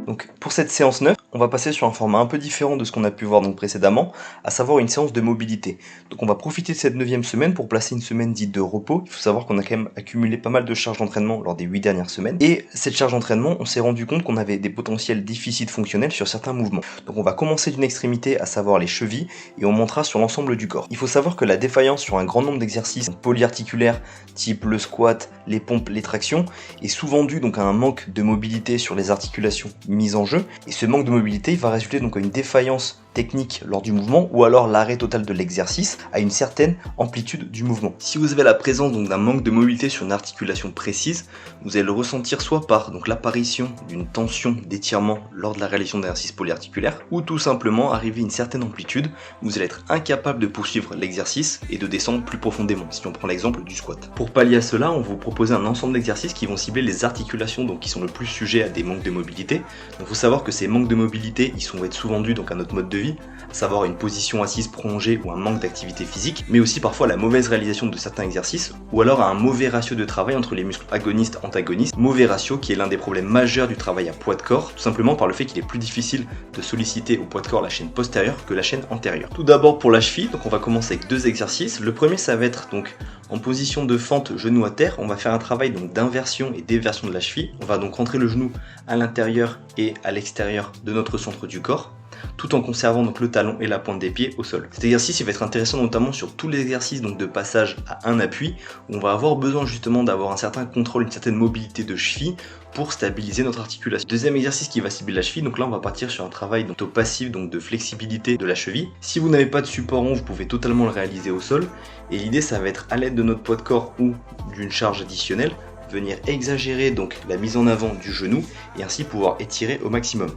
Donc pour cette séance 9, on va passer sur un format un peu différent de ce qu'on a pu voir donc précédemment, à savoir une séance de mobilité. Donc on va profiter de cette 9e semaine pour placer une semaine dite de repos. Il faut savoir qu'on a quand même accumulé pas mal de charges d'entraînement lors des 8 dernières semaines. Et cette charge d'entraînement, on s'est rendu compte qu'on avait des potentiels déficits fonctionnels sur certains mouvements. Donc on va commencer d'une extrémité, à savoir les chevilles, et on montera sur l'ensemble du corps. Il faut savoir que la défaillance sur un grand nombre d'exercices polyarticulaires, type le squat, les pompes, les tractions, est souvent due donc à un manque de mobilité sur les articulations mises en jeu. Et ce manque de mobilité il va résulter donc à une défaillance technique lors du mouvement ou alors l'arrêt total de l'exercice à une certaine amplitude du mouvement. Si vous avez la présence donc d'un manque de mobilité sur une articulation précise, vous allez le ressentir soit par donc l'apparition d'une tension d'étirement lors de la réalisation d'exercices polyarticulaires ou tout simplement arriver à une certaine amplitude où vous allez être incapable de poursuivre l'exercice et de descendre plus profondément, si on prend l'exemple du squat. Pour pallier à cela, on va vous proposer un ensemble d'exercices qui vont cibler les articulations donc qui sont le plus sujets à des manques de mobilité. Donc il faut savoir que ces manques de mobilité, vont être souvent dus donc à notre mode de vie, à savoir une position assise prolongée ou un manque d'activité physique, mais aussi parfois la mauvaise réalisation de certains exercices, ou alors à un mauvais ratio de travail entre les muscles agonistes-antagonistes, mauvais ratio qui est l'un des problèmes majeurs du travail à poids de corps, tout simplement par le fait qu'il est plus difficile de solliciter au poids de corps la chaîne postérieure que la chaîne antérieure. Tout d'abord pour la cheville, donc on va commencer avec 2 exercices. Le premier ça va être donc en position de fente genou à terre, on va faire un travail donc d'inversion et d'éversion de la cheville. On va donc rentrer le genou à l'intérieur et à l'extérieur de notre centre du corps, tout en conservant donc le talon et la pointe des pieds au sol. Cet exercice il va être intéressant notamment sur tous les exercices donc de passage à un appui, où on va avoir besoin justement d'avoir un certain contrôle, une certaine mobilité de cheville pour stabiliser notre articulation. Deuxième exercice qui va cibler la cheville, donc là on va partir sur un travail donc au passif, donc de flexibilité de la cheville. Si vous n'avez pas de support rond, vous pouvez totalement le réaliser au sol, et l'idée ça va être à l'aide de notre poids de corps ou d'une charge additionnelle, venir exagérer donc la mise en avant du genou et ainsi pouvoir étirer au maximum.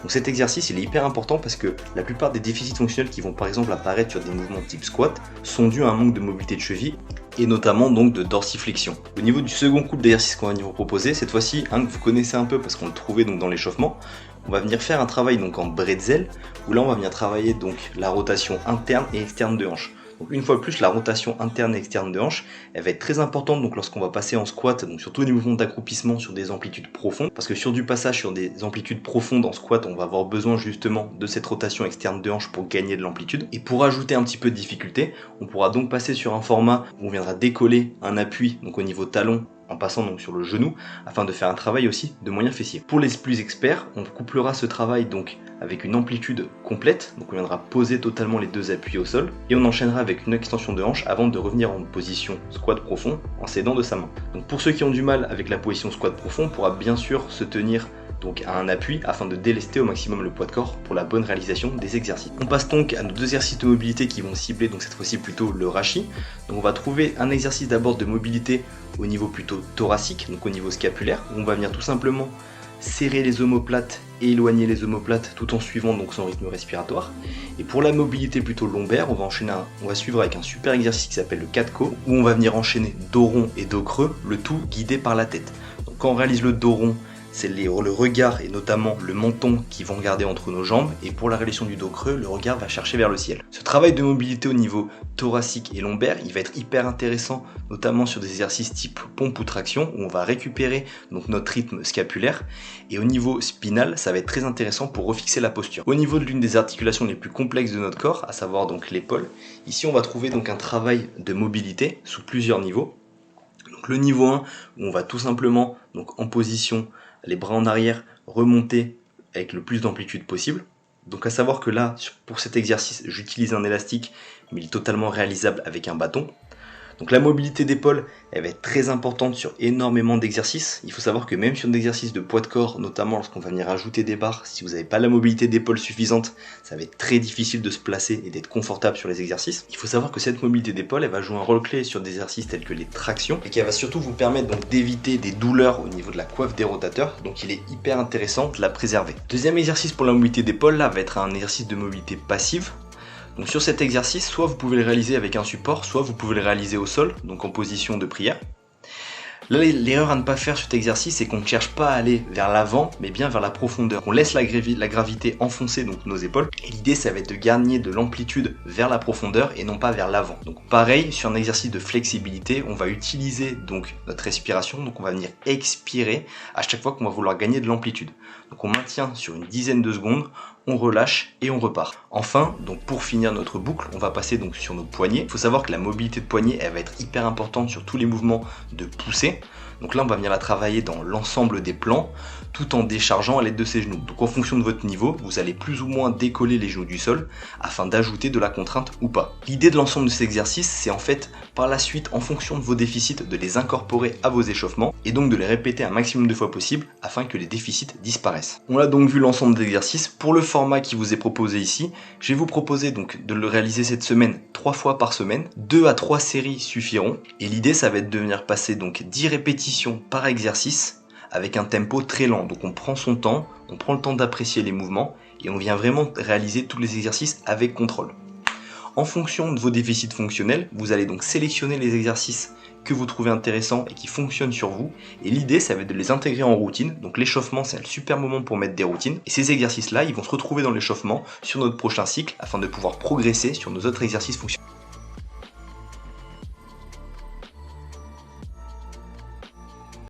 Donc cet exercice il est hyper important parce que la plupart des déficits fonctionnels qui vont par exemple apparaître sur des mouvements type squat sont dus à un manque de mobilité de cheville et notamment donc de dorsiflexion. Au niveau du second couple d'exercices qu'on va venir vous proposer, cette fois-ci un que vous connaissez un peu parce qu'on le trouvait donc dans l'échauffement, on va venir faire un travail donc en bretzel où là on va venir travailler donc la rotation interne et externe de hanche. Donc une fois de plus, la rotation interne et externe de hanche, elle va être très importante donc lorsqu'on va passer en squat, donc surtout des mouvements d'accroupissement sur des amplitudes profondes, parce que sur du passage sur des amplitudes profondes en squat, on va avoir besoin justement de cette rotation externe de hanche pour gagner de l'amplitude. Et pour ajouter un petit peu de difficulté, on pourra donc passer sur un format où on viendra décoller un appui donc au niveau talon, en passant donc sur le genou, afin de faire un travail aussi de moyen fessier. Pour les plus experts, on couplera ce travail donc avec une amplitude complète, donc on viendra poser totalement les 2 appuis au sol, et on enchaînera avec une extension de hanche avant de revenir en position squat profond en s'aidant de sa main. Donc pour ceux qui ont du mal avec la position squat profond, on pourra bien sûr se tenir donc à un appui afin de délester au maximum le poids de corps pour la bonne réalisation des exercices. On passe donc à nos 2 exercices de mobilité qui vont cibler donc cette fois-ci plutôt le rachis. Donc on va trouver un exercice d'abord de mobilité au niveau plutôt thoracique, donc au niveau scapulaire, où on va venir tout simplement serrer les omoplates et éloigner les omoplates tout en suivant donc son rythme respiratoire. Et pour la mobilité plutôt lombaire, on va suivre avec un super exercice qui s'appelle le 4-co, où on va venir enchaîner dos rond et dos creux, le tout guidé par la tête. Donc quand on réalise le dos rond, c'est le regard et notamment le menton qui vont regarder entre nos jambes, et pour la réalisation du dos creux, le regard va chercher vers le ciel. Ce travail de mobilité au niveau thoracique et lombaire, il va être hyper intéressant, notamment sur des exercices type pompe ou traction, où on va récupérer donc notre rythme scapulaire, et au niveau spinal, ça va être très intéressant pour refixer la posture. Au niveau de l'une des articulations les plus complexes de notre corps, à savoir donc l'épaule, ici on va trouver donc un travail de mobilité sous plusieurs niveaux. Donc le niveau 1, où on va tout simplement donc en position, les bras en arrière, remonter avec le plus d'amplitude possible. Donc à savoir que là, pour cet exercice, j'utilise un élastique, mais il est totalement réalisable avec un bâton. Donc la mobilité d'épaule, elle va être très importante sur énormément d'exercices. Il faut savoir que même sur des exercices de poids de corps, notamment lorsqu'on va venir ajouter des barres, si vous n'avez pas la mobilité d'épaule suffisante, ça va être très difficile de se placer et d'être confortable sur les exercices. Il faut savoir que cette mobilité d'épaule, elle va jouer un rôle clé sur des exercices tels que les tractions, et qu'elle va surtout vous permettre donc d'éviter des douleurs au niveau de la coiffe des rotateurs, donc il est hyper intéressant de la préserver. Deuxième exercice pour la mobilité d'épaule, là va être un exercice de mobilité passive. Donc sur cet exercice, soit vous pouvez le réaliser avec un support, soit vous pouvez le réaliser au sol, donc en position de prière. Là, l'erreur à ne pas faire sur cet exercice, c'est qu'on ne cherche pas à aller vers l'avant, mais bien vers la profondeur. On laisse la gravité enfoncer donc nos épaules, et l'idée, ça va être de gagner de l'amplitude vers la profondeur et non pas vers l'avant. Donc pareil, sur un exercice de flexibilité, on va utiliser donc notre respiration, donc on va venir expirer à chaque fois qu'on va vouloir gagner de l'amplitude. Donc on maintient sur une dizaine de secondes, on relâche et on repart. Enfin, donc pour finir notre boucle, on va passer donc sur nos poignets. Il faut savoir que la mobilité de poignet, elle va être hyper importante sur tous les mouvements de poussée. Donc là, on va venir la travailler dans l'ensemble des plans, tout en déchargeant à l'aide de ses genoux. Donc en fonction de votre niveau, vous allez plus ou moins décoller les genoux du sol afin d'ajouter de la contrainte ou pas. L'idée de l'ensemble de ces exercices, c'est en fait par la suite, en fonction de vos déficits, de les incorporer à vos échauffements et donc de les répéter un maximum de fois possible afin que les déficits disparaissent. On a donc vu l'ensemble des exercices. Pour le format qui vous est proposé ici, je vais vous proposer donc de le réaliser cette semaine 3 fois par semaine. 2 à 3 séries suffiront. Et l'idée, ça va être de venir passer donc 10 répétitions par exercice avec un tempo très lent. Donc on prend son temps, on prend le temps d'apprécier les mouvements et on vient vraiment réaliser tous les exercices avec contrôle. En fonction de vos déficits fonctionnels, vous allez donc sélectionner les exercices que vous trouvez intéressants et qui fonctionnent sur vous. Et l'idée, ça va être de les intégrer en routine. Donc l'échauffement, c'est un super moment pour mettre des routines. Et ces exercices-là, ils vont se retrouver dans l'échauffement sur notre prochain cycle afin de pouvoir progresser sur nos autres exercices fonctionnels.